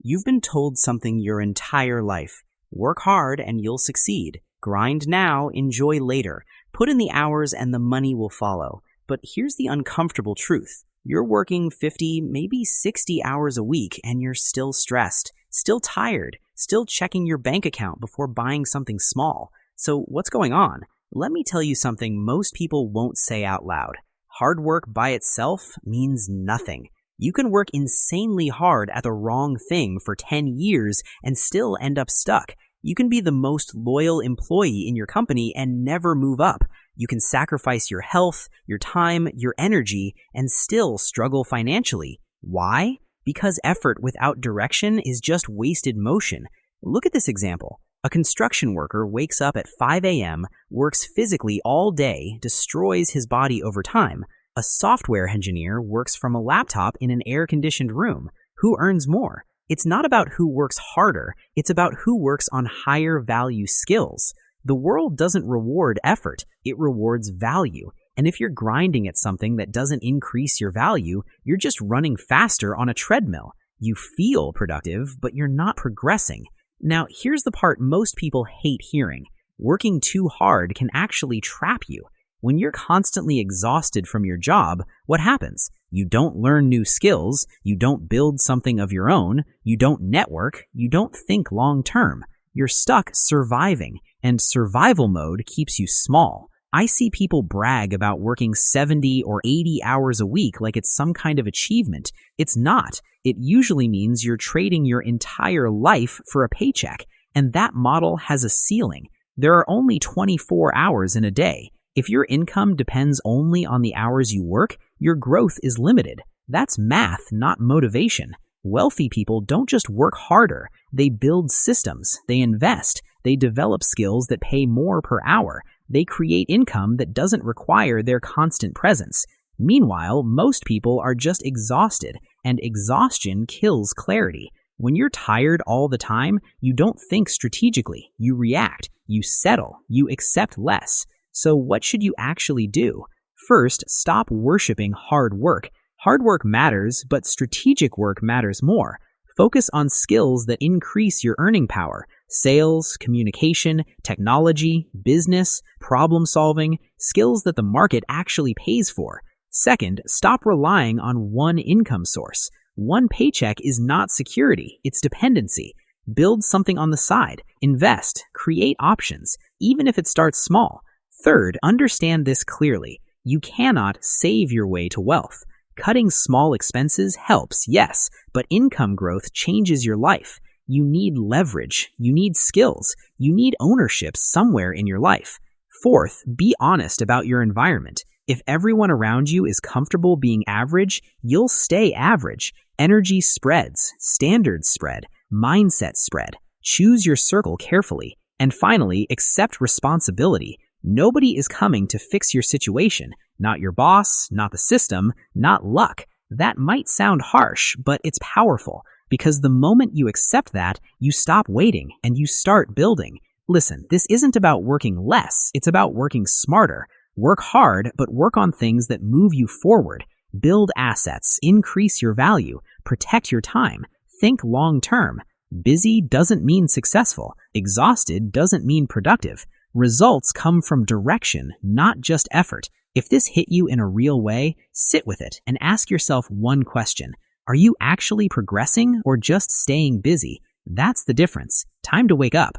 You've been told something your entire life. Work hard and you'll succeed. Grind now, enjoy later. Put in the hours and the money will follow. But here's the uncomfortable truth. You're working 50, maybe 60 hours a week and you're still stressed, still tired, still checking your bank account before buying something small. So what's going on? Let me tell you something most people won't say out loud. Hard work by itself means nothing. You can work insanely hard at the wrong thing for 10 years and still end up stuck. You can be the most loyal employee in your company and never move up. You can sacrifice your health, your time, your energy, and still struggle financially. Why? Because effort without direction is just wasted motion. Look at this example. A construction worker wakes up at 5 a.m., works physically all day, destroys his body over time. A software engineer works from a laptop in an air-conditioned room. Who earns more? It's not about who works harder, it's about who works on higher value skills. The world doesn't reward effort, it rewards value. And if you're grinding at something that doesn't increase your value, you're just running faster on a treadmill. You feel productive, but you're not progressing. Now, here's the part most people hate hearing. Working too hard can actually trap you. When you're constantly exhausted from your job, what happens? You don't learn new skills, you don't build something of your own, you don't network, you don't think long term. You're stuck surviving, and survival mode keeps you small. I see people brag about working 70 or 80 hours a week like it's some kind of achievement. It's not. It usually means you're trading your entire life for a paycheck, and that model has a ceiling. There are only 24 hours in a day. If your income depends only on the hours you work, your growth is limited. That's math, not motivation. Wealthy people don't just work harder. They build systems, they invest, they develop skills that pay more per hour. They create income that doesn't require their constant presence. Meanwhile, most people are just exhausted, and exhaustion kills clarity. When you're tired all the time, you don't think strategically. You react, you settle, you accept less. So what should you actually do? First, stop worshiping hard work. Hard work matters, but strategic work matters more. Focus on skills that increase your earning power. Sales, communication, technology, business, problem solving, skills that the market actually pays for. Second, stop relying on one income source. One paycheck is not security, it's dependency. Build something on the side, invest, create options, even if it starts small. Third, understand this clearly. You cannot save your way to wealth. Cutting small expenses helps, yes, but income growth changes your life. You need leverage, you need skills, you need ownership somewhere in your life. Fourth, be honest about your environment. If everyone around you is comfortable being average, you'll stay average. Energy spreads, standards spread, mindset spread. Choose your circle carefully. And finally, accept responsibility. Nobody is coming to fix your situation. Not your boss, not the system, not luck. That might sound harsh, but it's powerful. Because the moment you accept that, you stop waiting and you start building. Listen, this isn't about working less, it's about working smarter. Work hard, but work on things that move you forward. Build assets, increase your value, protect your time, think long term. Busy doesn't mean successful. Exhausted doesn't mean productive. Results come from direction, not just effort. If this hit you in a real way, sit with it and ask yourself one question. Are you actually progressing or just staying busy? That's the difference. Time to wake up.